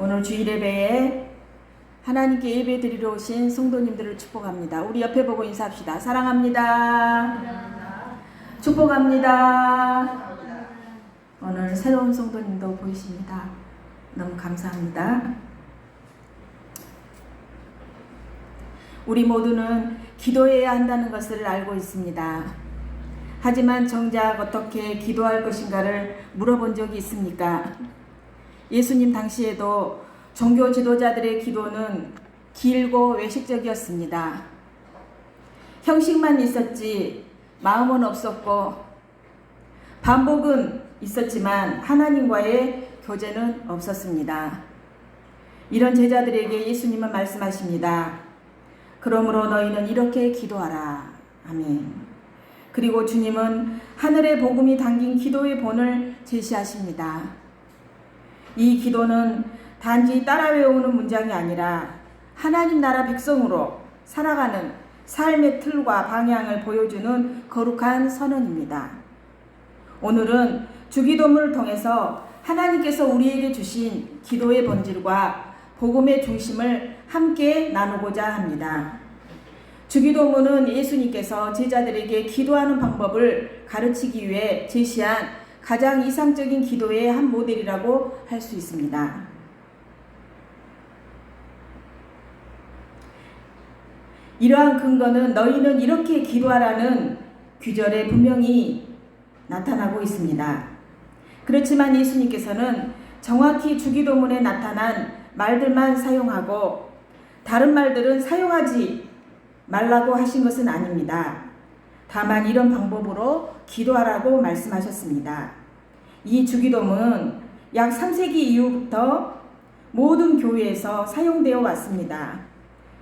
오늘 주일 예배에 하나님께 예배 드리러 오신 성도님들을 축복합니다. 우리 옆에 보고 인사합시다. 사랑합니다. 축복합니다. 오늘 새로운 성도님도 보이십니다. 너무 감사합니다. 우리 모두는 기도해야 한다는 것을 알고 있습니다. 하지만 정작 어떻게 기도할 것인가를 물어본 적이 있습니까? 예수님 당시에도 종교 지도자들의 기도는 길고 외식적이었습니다. 형식만 있었지 마음은 없었고 반복은 있었지만 하나님과의 교제는 없었습니다. 이런 제자들에게 예수님은 말씀하십니다. 그러므로 너희는 이렇게 기도하라. 아멘. 그리고 주님은 하늘의 복음이 담긴 기도의 본을 제시하십니다. 이 기도는 단지 따라 외우는 문장이 아니라 하나님 나라 백성으로 살아가는 삶의 틀과 방향을 보여주는 거룩한 선언입니다. 오늘은 주기도문을 통해서 하나님께서 우리에게 주신 기도의 본질과 복음의 중심을 함께 나누고자 합니다. 주기도문은 예수님께서 제자들에게 기도하는 방법을 가르치기 위해 제시한 가장 이상적인 기도의 한 모델이라고 할 수 있습니다. 이러한 근거는 너희는 이렇게 기도하라는 규절에 분명히 나타나고 있습니다. 그렇지만 예수님께서는 정확히 주기도문에 나타난 말들만 사용하고 다른 말들은 사용하지 말라고 하신 것은 아닙니다. 다만 이런 방법으로 기도하라고 말씀하셨습니다. 이 주기도문은 약 3세기 이후부터 모든 교회에서 사용되어 왔습니다.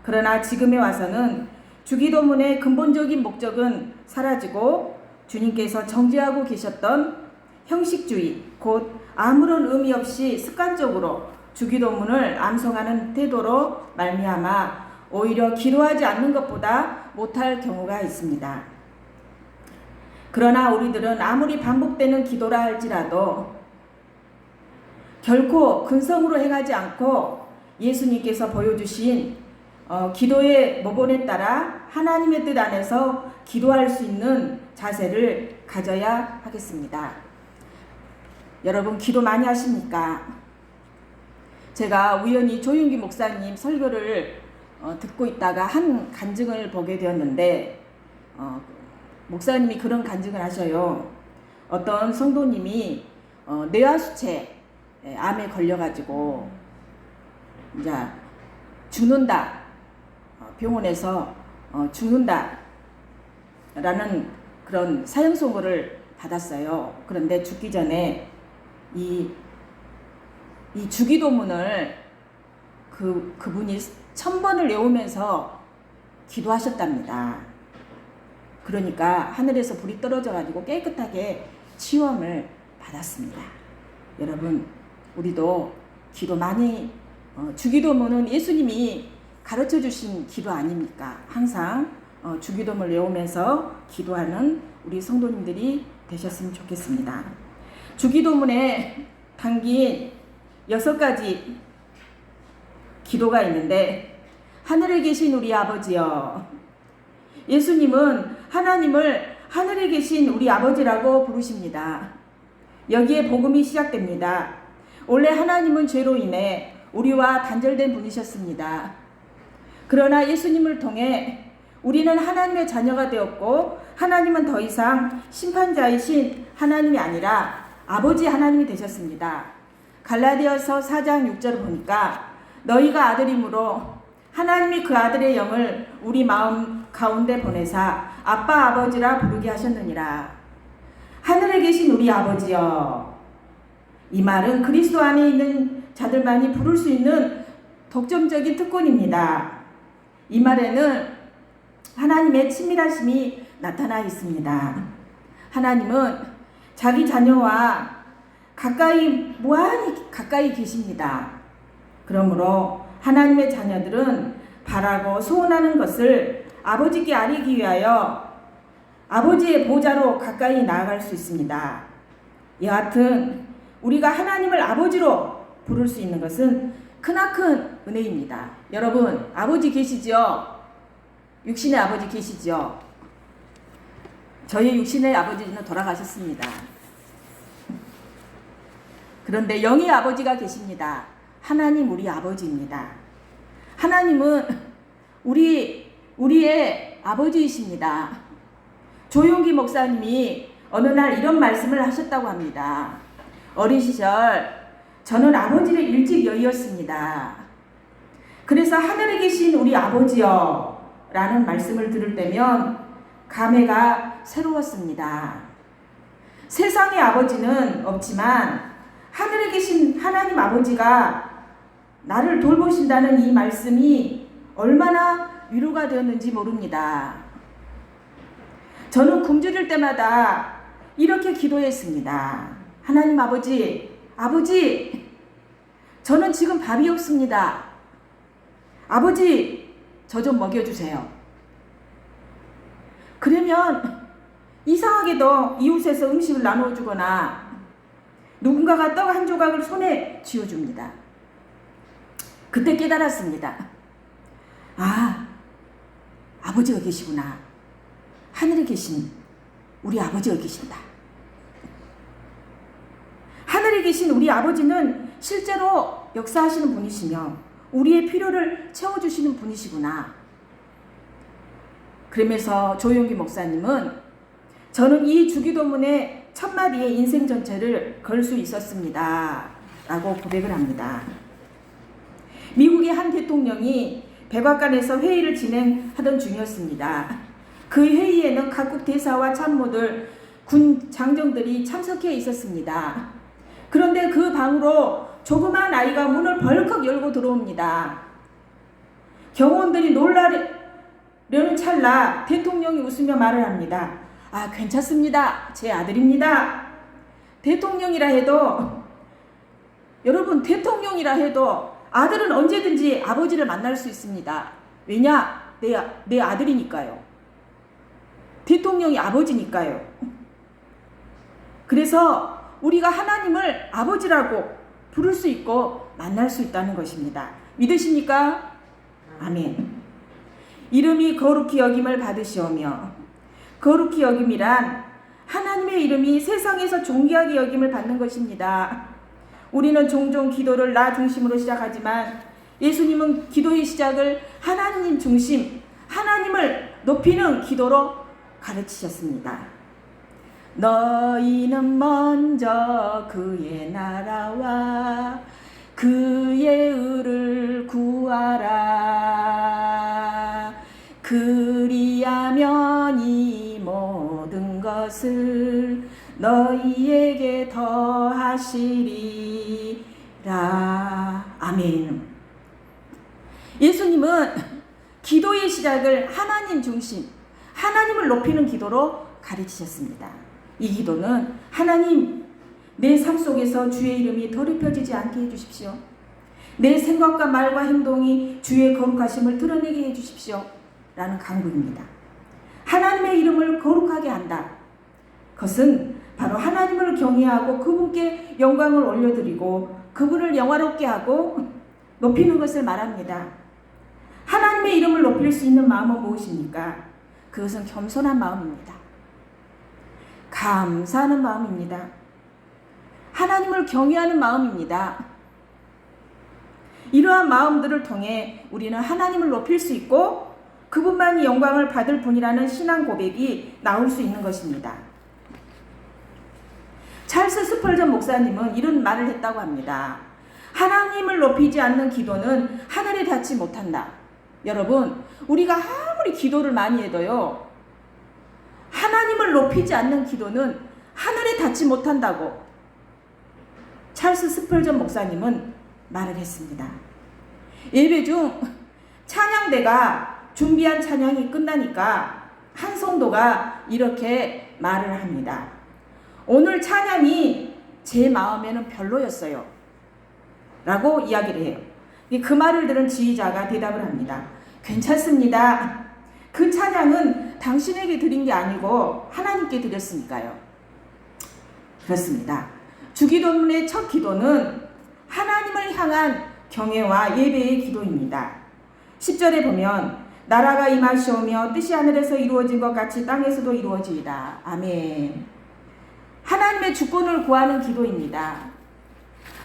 그러나 지금에 와서는 주기도문의 근본적인 목적은 사라지고 주님께서 정죄하고 계셨던 형식주의, 곧 아무런 의미 없이 습관적으로 주기도문을 암송하는 태도로 말미암아 오히려 기도하지 않는 것보다 못할 경우가 있습니다. 그러나 우리들은 아무리 반복되는 기도라 할지라도 결코 근성으로 행하지 않고 예수님께서 보여주신 기도의 모본에 따라 하나님의 뜻 안에서 기도할 수 있는 자세를 가져야 하겠습니다. 여러분 기도 많이 하십니까? 제가 우연히 조윤기 목사님 설교를 듣고 있다가 한 간증을 보게 되었는데 목사님이 그런 간증을 하셔요. 어떤 성도님이 뇌하수체 암에 걸려가지고 이제 죽는다, 병원에서 죽는다 라는 그런 사형 선고를 받았어요. 그런데 죽기 전에 이 주기도문을 그분이 1000번을 외우면서 기도하셨답니다. 그러니까 하늘에서 불이 떨어져가지고 깨끗하게 치유함을 받았습니다. 여러분 우리도 기도 많이 주기도문은 예수님이 가르쳐 주신 기도 아닙니까? 항상 주기도문을 외우면서 기도하는 우리 성도님들이 되셨으면 좋겠습니다. 주기도문에 담긴 6가지 기도가 있는데 하늘에 계신 우리 아버지여, 예수님은 하나님을 하늘에 계신 우리 아버지라고 부르십니다. 여기에 복음이 시작됩니다. 원래 하나님은 죄로 인해 우리와 단절된 분이셨습니다. 그러나 예수님을 통해 우리는 하나님의 자녀가 되었고 하나님은 더 이상 심판자이신 하나님이 아니라 아버지 하나님이 되셨습니다. 갈라디아서 4장 6절을 보니까 너희가 아들이므로 하나님이 그 아들의 영을 우리 마음 가운데 보내사 아빠 아버지라 부르게 하셨느니라. 하늘에 계신 우리 아버지여, 이 말은 그리스도 안에 있는 자들만이 부를 수 있는 독점적인 특권입니다. 이 말에는 하나님의 친밀하심이 나타나 있습니다. 하나님은 자기 자녀와 무한히 가까이 계십니다. 그러므로 하나님의 자녀들은 바라고 소원하는 것을 아버지께 아뢰기 위하여 아버지의 보좌로 가까이 나아갈 수 있습니다. 여하튼 우리가 하나님을 아버지로 부를 수 있는 것은 크나큰 은혜입니다. 여러분, 아버지 계시죠? 육신의 아버지 계시죠? 저희 육신의 아버지는 돌아가셨습니다. 그런데 영의 아버지가 계십니다. 하나님 우리 아버지입니다. 하나님은 우리의 아버지이십니다. 조용기 목사님이 어느 날 이런 말씀을 하셨다고 합니다. 어린 시절 저는 아버지를 일찍 여의었습니다. 그래서 하늘에 계신 우리 아버지여 라는 말씀을 들을 때면 감회가 새로웠습니다. 세상의 아버지는 없지만 하늘에 계신 하나님 아버지가 나를 돌보신다는 이 말씀이 얼마나 위로가 되었는지 모릅니다. 저는 굶주릴 때마다 이렇게 기도했습니다. 하나님 아버지, 저는 지금 밥이 없습니다. 아버지, 저 좀 먹여주세요. 그러면 이상하게도 이웃에서 음식을 나눠주거나 누군가가 떡 한 조각을 손에 쥐어줍니다. 그때 깨달았습니다. 아, 아버지가 계시구나. 하늘에 계신 우리 아버지가 계신다. 하늘에 계신 우리 아버지는 실제로 역사하시는 분이시며 우리의 필요를 채워주시는 분이시구나. 그러면서 조용기 목사님은 저는 이 주기도문의 첫 마디의 인생 전체를 걸 수 있었습니다. 라고 고백을 합니다. 미국의 한 대통령이 백악관에서 회의를 진행하던 중이었습니다. 그 회의에는 각국 대사와 참모들, 군 장정들이 참석해 있었습니다. 그런데 그 방으로 조그만 아이가 문을 벌컥 열고 들어옵니다. 경호원들이 놀라려는 찰나 대통령이 웃으며 말을 합니다. 아, 괜찮습니다. 제 아들입니다. 대통령이라 해도, 여러분, 대통령이라 해도 아들은 언제든지 아버지를 만날 수 있습니다. 왜냐? 내 아들이니까요. 대통령이 아버지니까요. 그래서 우리가 하나님을 아버지라고 부를 수 있고 만날 수 있다는 것입니다. 믿으십니까? 아멘. 이름이 거룩히 여김을 받으시오며, 거룩히 여김이란 하나님의 이름이 세상에서 존귀하게 여김을 받는 것입니다. 우리는 종종 기도를 나 중심으로 시작하지만 예수님은 기도의 시작을 하나님 중심, 하나님을 높이는 기도로 가르치셨습니다. 너희는 먼저 그의 나라와 그의 의를 구하라. 그리하면 이 모든 것을 너희에게 더하시리라. 아멘. 예수님은 기도의 시작을 하나님 중심, 하나님을 높이는 기도로 가르치셨습니다. 이 기도는 하나님, 내 삶 속에서 주의 이름이 더럽혀지지 않게 해주십시오. 내 생각과 말과 행동이 주의 거룩하심을 드러내게 해주십시오. 라는 간구입니다. 하나님의 이름을 거룩하게 한다. 그것은 바로 하나님을 경외하고 그분께 영광을 올려드리고 그분을 영화롭게 하고 높이는 것을 말합니다. 하나님의 이름을 높일 수 있는 마음은 무엇입니까? 그것은 겸손한 마음입니다. 감사하는 마음입니다. 하나님을 경외하는 마음입니다. 이러한 마음들을 통해 우리는 하나님을 높일 수 있고 그분만이 영광을 받을 분이라는 신앙 고백이 나올 수 있는 것입니다. 찰스 스펄전 목사님은 이런 말을 했다고 합니다. 하나님을 높이지 않는 기도는 하늘에 닿지 못한다. 여러분, 우리가 아무리 기도를 많이 해도요, 하나님을 높이지 않는 기도는 하늘에 닿지 못한다고 찰스 스펄전 목사님은 말을 했습니다. 예배 중 찬양대가 준비한 찬양이 끝나니까 한 성도가 이렇게 말을 합니다. 오늘 찬양이 제 마음에는 별로였어요. 라고 이야기를 해요. 그 말을 들은 지휘자가 대답을 합니다. 괜찮습니다. 그 찬양은 당신에게 드린 게 아니고 하나님께 드렸으니까요. 그렇습니다. 주기도문의 첫 기도는 하나님을 향한 경외와 예배의 기도입니다. 10절에 보면 나라가 임하시오며 뜻이 하늘에서 이루어진 것 같이 땅에서도 이루어지이다. 아멘. 하나님의 주권을 구하는 기도입니다.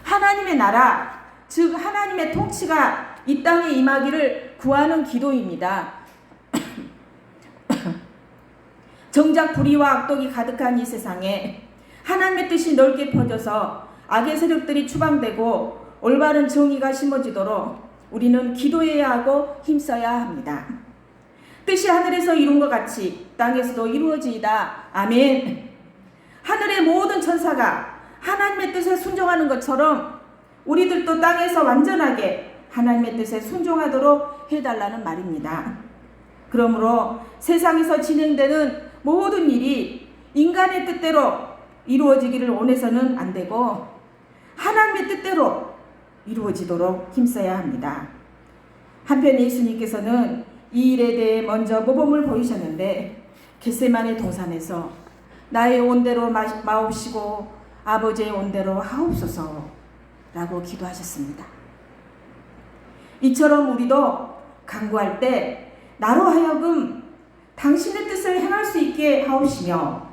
하나님의 나라, 즉 하나님의 통치가 이 땅에 임하기를 구하는 기도입니다. 정작 불의와 악독이 가득한 이 세상에 하나님의 뜻이 넓게 퍼져서 악의 세력들이 추방되고 올바른 정의가 심어지도록 우리는 기도해야 하고 힘써야 합니다. 뜻이 하늘에서 이룬 것 같이 땅에서도 이루어지이다. 아멘. 하늘의 모든 천사가 하나님의 뜻에 순종하는 것처럼 우리들도 땅에서 완전하게 하나님의 뜻에 순종하도록 해달라는 말입니다. 그러므로 세상에서 진행되는 모든 일이 인간의 뜻대로 이루어지기를 원해서는 안 되고 하나님의 뜻대로 이루어지도록 힘써야 합니다. 한편 예수님께서는 이 일에 대해 먼저 모범을 보이셨는데 겟세마네 동산에서 나의 온대로 마옵시고 아버지의 온대로 하옵소서 라고 기도하셨습니다. 이처럼 우리도 간구할 때 나로 하여금 당신의 뜻을 행할 수 있게 하옵시며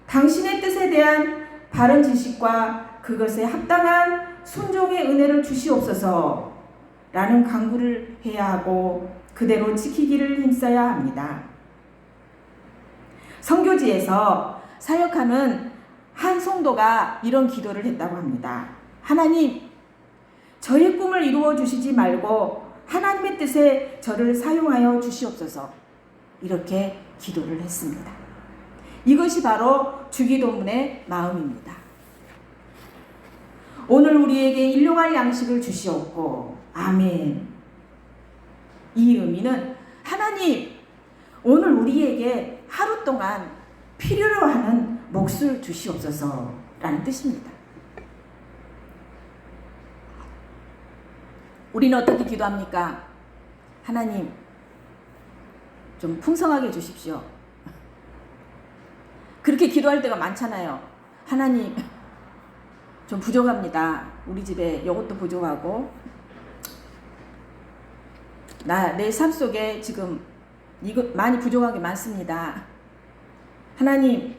당신의 뜻에 대한 바른 지식과 그것에 합당한 순종의 은혜를 주시옵소서 라는 간구를 해야 하고 그대로 지키기를 힘써야 합니다. 선교지에서 사역하는 한 성도가 이런 기도를 했다고 합니다. 하나님, 저의 꿈을 이루어 주시지 말고 하나님의 뜻에 저를 사용하여 주시옵소서. 이렇게 기도를 했습니다. 이것이 바로 주기도문의 마음입니다. 오늘 우리에게 일용할 양식을 주시옵고 아멘. 이 의미는 하나님, 오늘 우리에게 하루 동안 필요로 하는 몫을 주시옵소서 라는 뜻입니다. 우리는 어떻게 기도합니까? 하나님, 좀 풍성하게 주십시오. 그렇게 기도할 때가 많잖아요. 하나님, 좀 부족합니다. 우리 집에 이것도 부족하고 내 삶 속에 지금 이거 많이 부족한 게 많습니다. 하나님,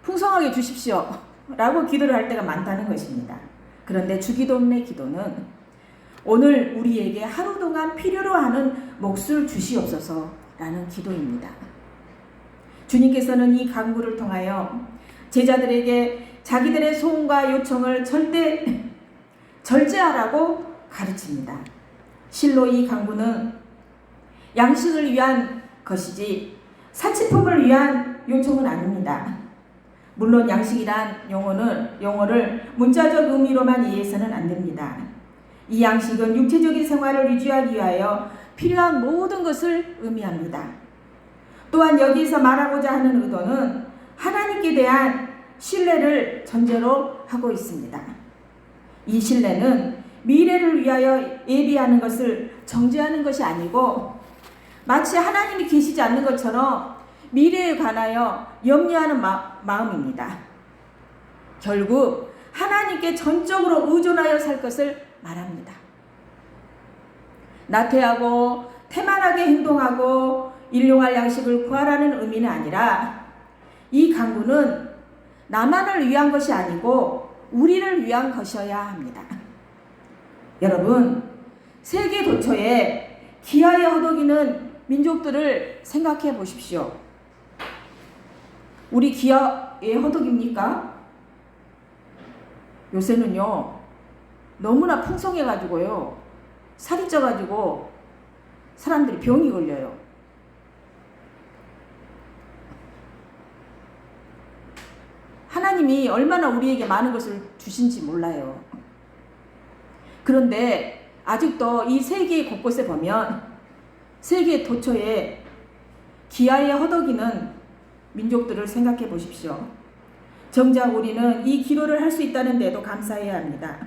풍성하게 주십시오 라고 기도를 할 때가 많다는 것입니다. 그런데 주기도문의 기도는 오늘 우리에게 하루 동안 필요로 하는 몫을 주시옵소서 라는 기도입니다. 주님께서는 이 간구를 통하여 제자들에게 자기들의 소원과 요청을 절제하라고 가르칩니다. 실로 이 간구는 양식을 위한 것이지 사치품을 위한 요청은 아닙니다. 물론 양식이란 용어를 문자적 의미로만 이해해서는 안 됩니다. 이 양식은 육체적인 생활을 유지하기 위하여 필요한 모든 것을 의미합니다. 또한 여기서 말하고자 하는 의도는 하나님께 대한 신뢰를 전제로 하고 있습니다. 이 신뢰는 미래를 위하여 예비하는 것을 정죄하는 것이 아니고 마치 하나님이 계시지 않는 것처럼 미래에 관하여 염려하는 마음입니다. 결국 하나님께 전적으로 의존하여 살 것을 말합니다. 나태하고 태만하게 행동하고 일용할 양식을 구하라는 의미는 아니라 이 간구는 나만을 위한 것이 아니고 우리를 위한 것이어야 합니다. 여러분, 세계 도처에 기아에 허덕이는 민족들을 생각해 보십시오. 우리 기아에 허덕입니까? 요새는요, 너무나 풍성해가지고요, 살이 쪄가지고 사람들이 병이 걸려요. 하나님이 얼마나 우리에게 많은 것을 주신지 몰라요. 그런데 아직도 이 세계 곳곳에 보면 세계 도처에 기아에 허덕이는 민족들을 생각해 보십시오. 정작 우리는 이 기도를 할 수 있다는 데도 감사해야 합니다.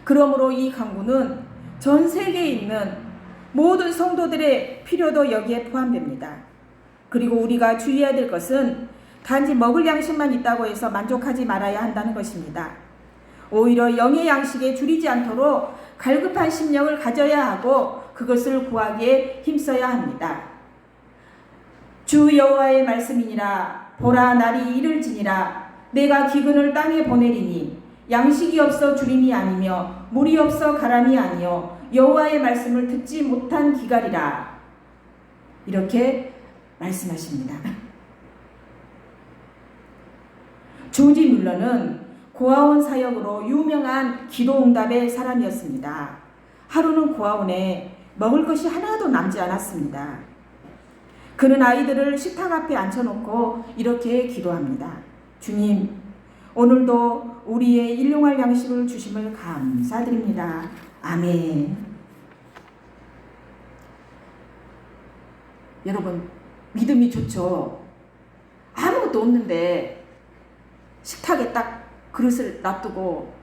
그러므로 이 간구는 전 세계에 있는 모든 성도들의 필요도 여기에 포함됩니다. 그리고 우리가 주의해야 될 것은 단지 먹을 양식만 있다고 해서 만족하지 말아야 한다는 것입니다. 오히려 영의 양식에 줄이지 않도록 갈급한 심령을 가져야 하고 그것을 구하기에 힘써야 합니다. 주 여호와의 말씀이니라. 보라, 날이 이를지니라. 내가 기근을 땅에 보내리니 양식이 없어 주림이 아니며 물이 없어 가람이 아니요 여호와의 말씀을 듣지 못한 기갈이라. 이렇게 말씀하십니다. 조지 뮬러는 고아원 사역으로 유명한 기도응답의 사람이었습니다. 하루는 고아원에 먹을 것이 하나도 남지 않았습니다. 그는 아이들을 식탁 앞에 앉혀놓고 이렇게 기도합니다. 주님, 오늘도 우리의 일용할 양식을 주심을 감사드립니다. 아멘. 여러분, 믿음이 좋죠? 아무것도 없는데 식탁에 딱 그릇을 놔두고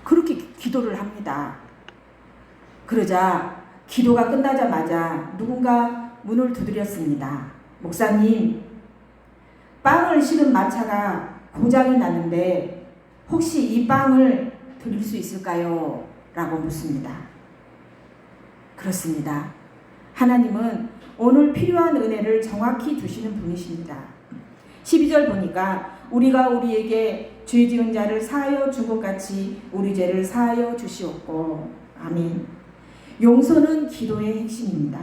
그렇게 기도를 합니다. 그러자 기도가 끝나자마자 누군가 문을 두드렸습니다. 목사님, 빵을 실은 마차가 고장이 났는데 혹시 이 빵을 드릴 수 있을까요? 라고 묻습니다. 그렇습니다. 하나님은 오늘 필요한 은혜를 정확히 주시는 분이십니다. 12절 보니까 우리가 우리에게 죄 지은 자를 사하여 준 것 같이 우리 죄를 사하여 주시옵고. 아멘. 용서는 기도의 핵심입니다.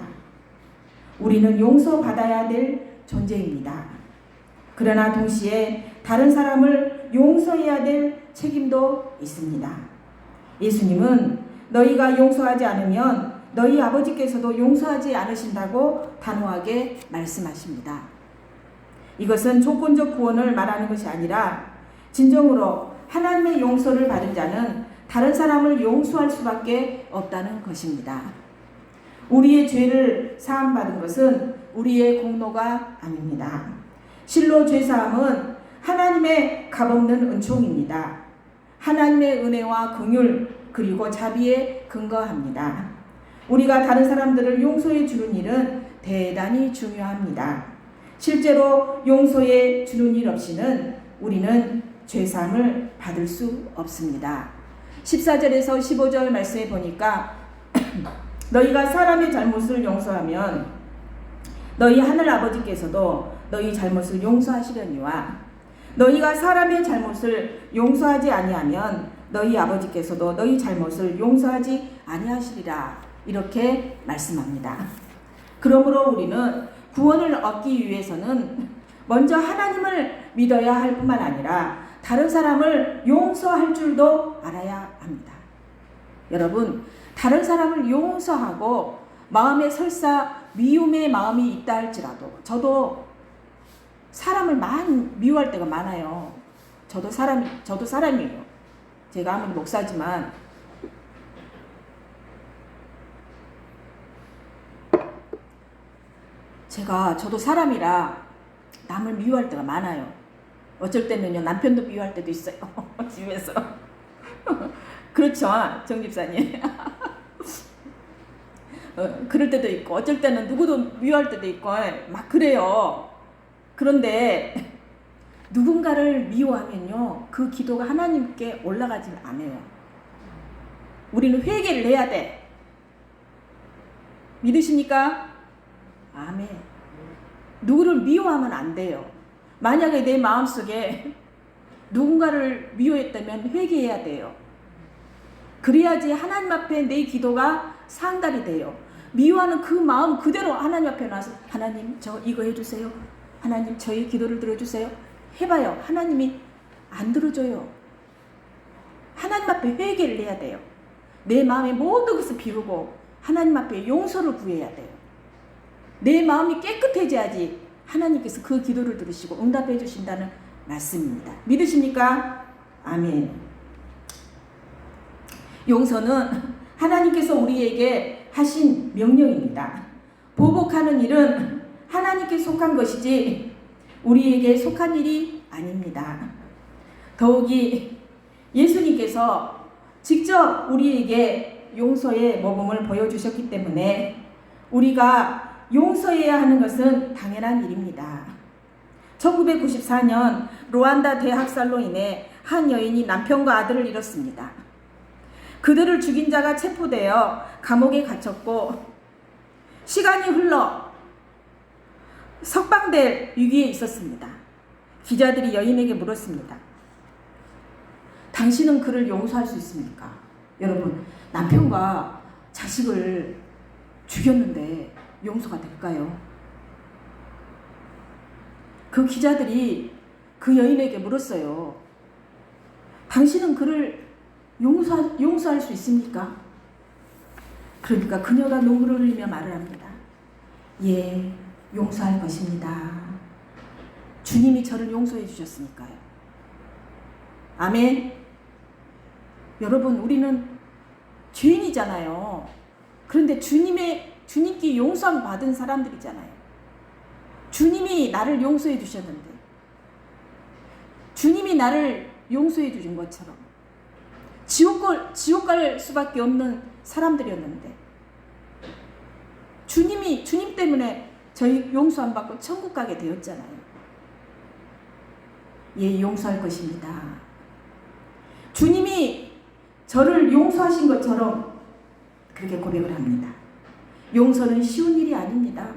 우리는 용서받아야 될 존재입니다. 그러나 동시에 다른 사람을 용서해야 될 책임도 있습니다. 예수님은 너희가 용서하지 않으면 너희 아버지께서도 용서하지 않으신다고 단호하게 말씀하십니다. 이것은 조건적 구원을 말하는 것이 아니라 진정으로 하나님의 용서를 받은 자는 다른 사람을 용서할 수밖에 없다는 것입니다. 우리의 죄를 사함받은 것은 우리의 공로가 아닙니다. 실로 죄사함은 하나님의 값없는 은총입니다. 하나님의 은혜와 긍휼 그리고 자비에 근거합니다. 우리가 다른 사람들을 용서해 주는 일은 대단히 중요합니다. 실제로 용서해 주는 일 없이는 우리는 죄사함을 받을 수 없습니다. 14절에서 15절 말씀에 보니까 너희가 사람의 잘못을 용서하면 너희 하늘 아버지께서도 너희 잘못을 용서하시려니와 너희가 사람의 잘못을 용서하지 아니하면 너희 아버지께서도 너희 잘못을 용서하지 아니하시리라. 이렇게 말씀합니다. 그러므로 우리는 구원을 얻기 위해서는 먼저 하나님을 믿어야 할 뿐만 아니라 다른 사람을 용서할 줄도 알아야 합니다. 여러분, 다른 사람을 용서하고 마음에 설사 미움의 마음이 있다 할지라도 저도 사람을 많이 미워할 때가 많아요. 저도 사람이에요. 제가 아무리 목사지만 저도 사람이라 남을 미워할 때가 많아요. 어쩔 때는요, 남편도 미워할 때도 있어요. 집에서. 그렇죠, 정 집사님. 그럴 때도 있고, 어쩔 때는 누구도 미워할 때도 있고, 막 그래요. 그런데 누군가를 미워하면요, 그 기도가 하나님께 올라가지 않아요. 우리는 회개를 해야 돼. 믿으십니까? 아멘. 누구를 미워하면 안 돼요. 만약에 내 마음속에 누군가를 미워했다면 회개해야 돼요. 그래야지 하나님 앞에 내 기도가 상달이 돼요. 미워하는 그 마음 그대로 하나님 앞에 나와서 하나님 저 이거 해주세요. 하나님 저희 기도를 들어주세요. 해봐요. 하나님이 안 들어줘요. 하나님 앞에 회개를 해야 돼요. 내 마음의 모든 것을 비우고 하나님 앞에 용서를 구해야 돼요. 내 마음이 깨끗해져야지 하나님께서 그 기도를 들으시고 응답해 주신다는 말씀입니다. 믿으십니까? 아멘. 용서는 하나님께서 우리에게 하신 명령입니다. 보복하는 일은 하나님께 속한 것이지 우리에게 속한 일이 아닙니다. 더욱이 예수님께서 직접 우리에게 용서의 모범을 보여주셨기 때문에 우리가 용서해야 하는 것은 당연한 일입니다. 1994년 루안다 대학살로 인해 한 여인이 남편과 아들을 잃었습니다. 그들을 죽인 자가 체포되어 감옥에 갇혔고 시간이 흘러 석방될 위기에 있었습니다. 기자들이 여인에게 물었습니다. 당신은 그를 용서할 수 있습니까? 여러분, 남편과 자식을 죽였는데 용서가 될까요? 그 기자들이 그 여인에게 물었어요. 당신은 그를 용서할 수 있습니까? 그러니까 그녀가 눈물을 흘리며 말을 합니다. 예, 용서할 것입니다. 주님이 저를 용서해 주셨으니까요. 아멘. 여러분, 우리는 죄인이잖아요. 그런데 주님께 용서함 받은 사람들이잖아요. 주님이 나를 용서해 주셨는데, 주님이 나를 용서해 주신 것처럼 지옥 갈 수밖에 없는 사람들이었는데, 주님 때문에 저희 용서 안 받고 천국 가게 되었잖아요. 예, 용서할 것입니다. 주님이 저를 용서하신 것처럼 그렇게 고백을 합니다. 용서는 쉬운 일이 아닙니다.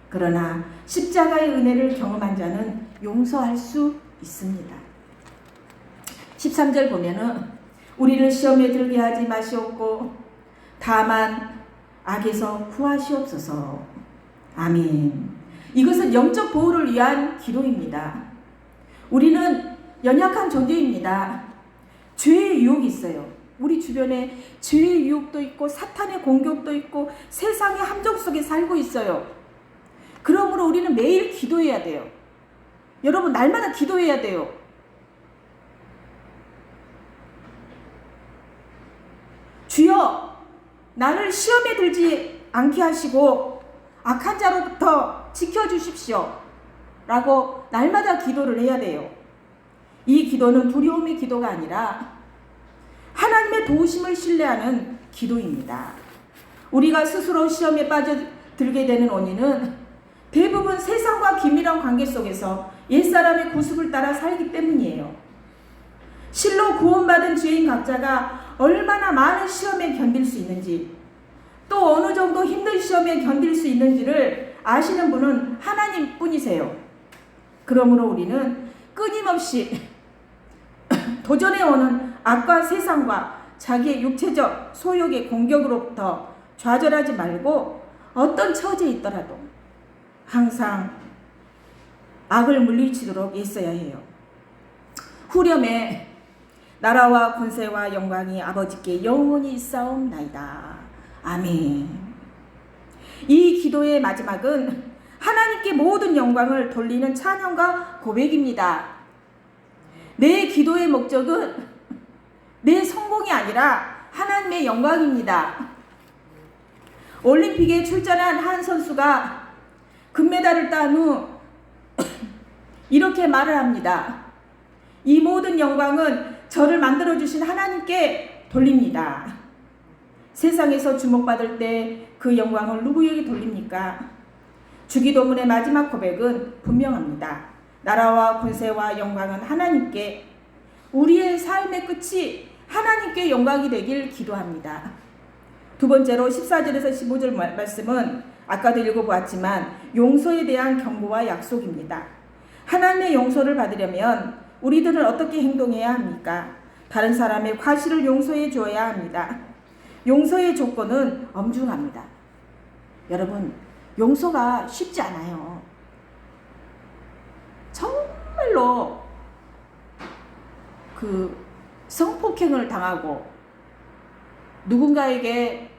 그러나 십자가의 은혜를 경험한 자는 용서할 수 있습니다. 13절 보면은 우리를 시험에 들게 하지 마시옵고 다만 악에서 구하시옵소서. 아멘. 이것은 영적 보호를 위한 기도입니다. 우리는 연약한 존재입니다. 죄의 유혹이 있어요. 우리 주변에 죄의 유혹도 있고 사탄의 공격도 있고 세상의 함정 속에 살고 있어요. 그러므로 우리는 매일 기도해야 돼요. 여러분, 날마다 기도해야 돼요. 주여, 나를 시험에 들지 않게 하시고 악한 자로부터 지켜주십시오. 라고 날마다 기도를 해야 돼요. 이 기도는 두려움의 기도가 아니라 하나님의 도우심을 신뢰하는 기도입니다. 우리가 스스로 시험에 빠져들게 되는 원인은 대부분 세상과 긴밀한 관계 속에서 옛사람의 구습을 따라 살기 때문이에요. 실로 구원받은 죄인 각자가 얼마나 많은 시험에 견딜 수 있는지, 또 어느 정도 힘든 시험에 견딜 수 있는지를 아시는 분은 하나님 뿐이세요. 그러므로 우리는 끊임없이 도전해오는 악과 세상과 자기의 육체적 소욕의 공격으로부터 좌절하지 말고 어떤 처지에 있더라도 항상 악을 물리치도록 애써야 해요. 후렴에 나라와 권세와 영광이 아버지께 영원히 있사옵나이다. 아멘. 이 기도의 마지막은 하나님께 모든 영광을 돌리는 찬양과 고백입니다. 내 기도의 목적은 내 성공이 아니라 하나님의 영광입니다. 올림픽에 출전한 한 선수가 금메달을 딴 후 이렇게 말을 합니다. 이 모든 영광은 저를 만들어주신 하나님께 돌립니다. 세상에서 주목받을 때 그 영광을 누구에게 돌립니까? 주기도문의 마지막 고백은 분명합니다. 나라와 권세와 영광은 하나님께, 우리의 삶의 끝이 하나님께 영광이 되길 기도합니다. 두 번째로 14절에서 15절 말씀은 아까도 읽어보았지만 용서에 대한 경고와 약속입니다. 하나님의 용서를 받으려면 우리들은 어떻게 행동해야 합니까? 다른 사람의 과실을 용서해 주어야 합니다. 용서의 조건은 엄중합니다. 여러분, 용서가 쉽지 않아요. 정말로 성폭행을 당하고 누군가에게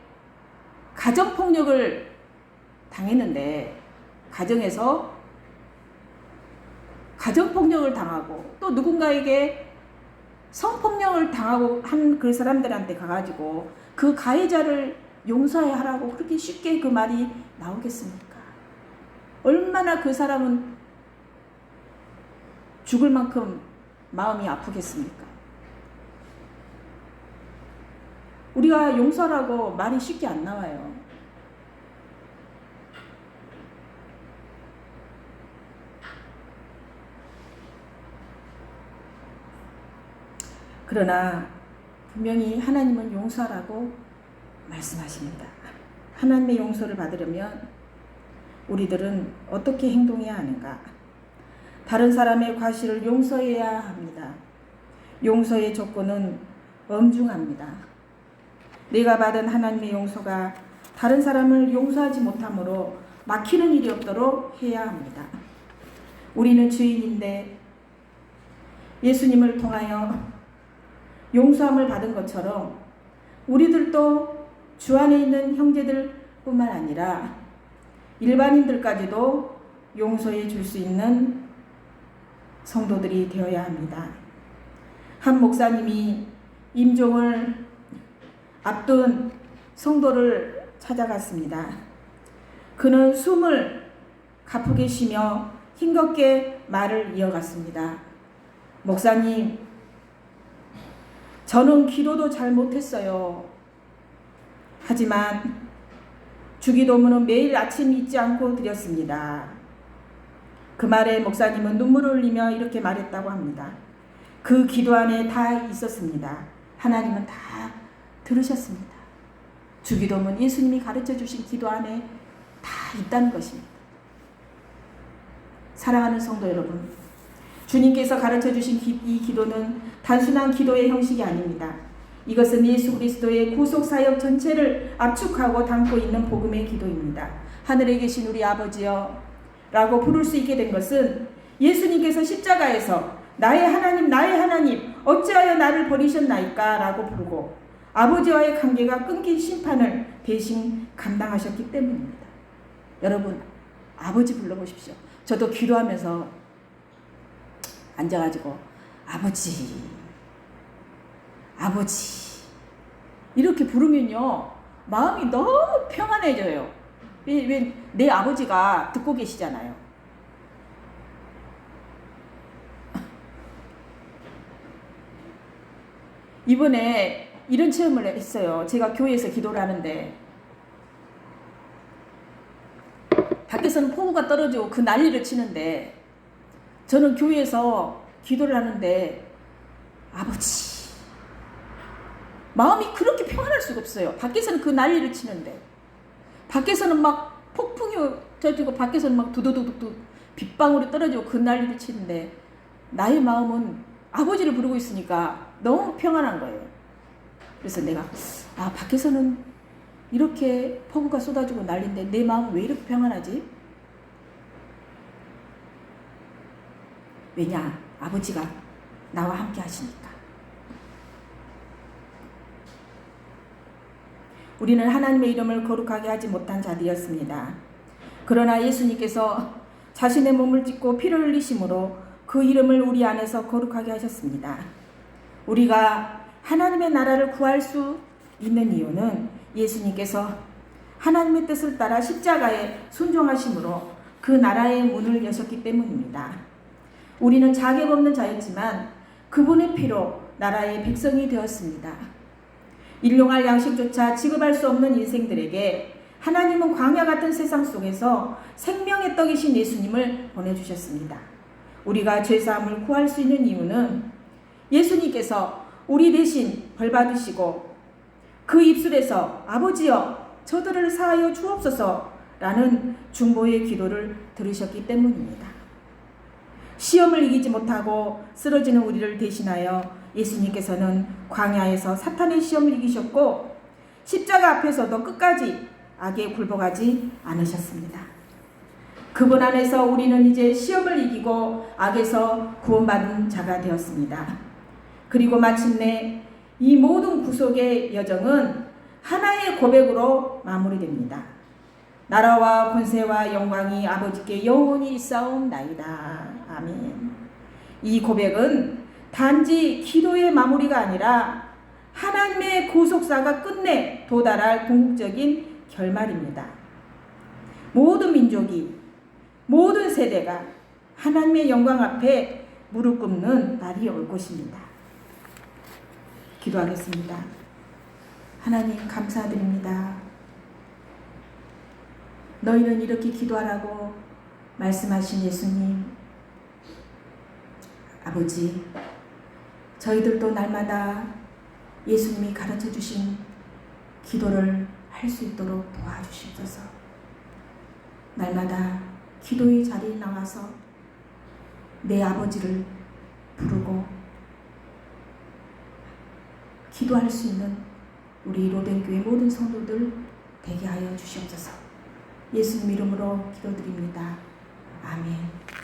가정폭력을 당했는데 가정에서 가정폭력을 당하고 또 누군가에게 성폭력을 당하고 한 그 사람들한테 가가지고 그 가해자를 용서하라고 그렇게 쉽게 그 말이 나오겠습니까? 얼마나 그 사람은 죽을 만큼 마음이 아프겠습니까? 우리가 용서라고 말이 쉽게 안 나와요. 그러나 분명히 하나님은 용서하라고 말씀하십니다. 하나님의 용서를 받으려면 우리들은 어떻게 행동해야 하는가? 다른 사람의 과실을 용서해야 합니다. 용서의 조건은 엄중합니다. 내가 받은 하나님의 용서가 다른 사람을 용서하지 못함으로 막히는 일이 없도록 해야 합니다. 우리는 주인인데 예수님을 통하여 용서함을 받은 것처럼 우리들도 주 안에 있는 형제들 뿐만 아니라 일반인들까지도 용서해 줄 수 있는 성도들이 되어야 합니다. 한 목사님이 임종을 앞둔 성도를 찾아갔습니다. 그는 숨을 가쁘게 쉬며 힘겹게 말을 이어갔습니다. 목사님, 저는 기도도 잘 못했어요. 하지만 주기도문은 매일 아침 잊지 않고 드렸습니다. 그 말에 목사님은 눈물을 흘리며 이렇게 말했다고 합니다. 그 기도 안에 다 있었습니다. 하나님은 다 들으셨습니다. 주기도문, 예수님이 가르쳐 주신 기도 안에 다 있다는 것입니다. 사랑하는 성도 여러분, 주님께서 가르쳐 주신 이 기도는 단순한 기도의 형식이 아닙니다. 이것은 예수 그리스도의 구속사역 전체를 압축하고 담고 있는 복음의 기도입니다. 하늘에 계신 우리 아버지여 라고 부를 수 있게 된 것은 예수님께서 십자가에서 나의 하나님 어찌하여 나를 버리셨나이까 라고 부르고 아버지와의 관계가 끊긴 심판을 대신 감당하셨기 때문입니다. 여러분, 아버지 불러보십시오. 저도 기도하면서 앉아가지고 아버지 이렇게 부르면요 마음이 너무 평안해져요. 왜 내 아버지가 듣고 계시잖아요. 이번에 이런 체험을 했어요. 제가 교회에서 기도를 하는데 밖에서는 폭우가 떨어지고 그 난리를 치는데 저는 교회에서 기도를 하는데 아버지 마음이 그렇게 평안할 수가 없어요. 밖에서는 그 난리를 치는데 밖에서는 막 폭풍이 터지고 밖에서는 막 두두두둑 빗방울이 떨어지고 그 난리를 치는데 나의 마음은 아버지를 부르고 있으니까 너무 평안한 거예요. 그래서 내가 밖에서는 이렇게 폭우가 쏟아지고 난리인데 내 마음은 왜 이렇게 평안하지? 왜냐? 아버지가 나와 함께 하시니까. 우리는 하나님의 이름을 거룩하게 하지 못한 자들이었습니다. 그러나 예수님께서 자신의 몸을 찢고 피를 흘리심으로 그 이름을 우리 안에서 거룩하게 하셨습니다. 우리가 하나님의 나라를 구할 수 있는 이유는 예수님께서 하나님의 뜻을 따라 십자가에 순종하심으로 그 나라의 문을 여셨기 때문입니다. 우리는 자격 없는 자였지만 그분의 피로 나라의 백성이 되었습니다. 일용할 양식조차 지급할 수 없는 인생들에게 하나님은 광야 같은 세상 속에서 생명의 떡이신 예수님을 보내주셨습니다. 우리가 죄사함을 구할 수 있는 이유는 예수님께서 우리 대신 벌받으시고 그 입술에서 아버지여 저들을 사하여 주옵소서 라는 중보의 기도를 들으셨기 때문입니다. 시험을 이기지 못하고 쓰러지는 우리를 대신하여 예수님께서는 광야에서 사탄의 시험을 이기셨고 십자가 앞에서도 끝까지 악에 굴복하지 않으셨습니다. 그분 안에서 우리는 이제 시험을 이기고 악에서 구원받은 자가 되었습니다. 그리고 마침내 이 모든 구속의 여정은 하나의 고백으로 마무리됩니다. 나라와 권세와 영광이 아버지께 영원히 있사옵나이다. 아멘. 이 고백은 단지 기도의 마무리가 아니라 하나님의 구속사가 끝내 도달할 궁극적인 결말입니다. 모든 민족이, 모든 세대가 하나님의 영광 앞에 무릎 꿇는 날이 올 것입니다. 기도하겠습니다. 하나님 감사드립니다. 너희는 이렇게 기도하라고 말씀하신 예수님, 아버지, 저희들도 날마다 예수님이 가르쳐 주신 기도를 할 수 있도록 도와주시옵소서. 날마다 기도의 자리에 나와서 내 아버지를 부르고 기도할 수 있는 우리 로덴교회 모든 성도들 되게 하여 주시옵소서. 예수님 이름으로 기도드립니다. 아멘.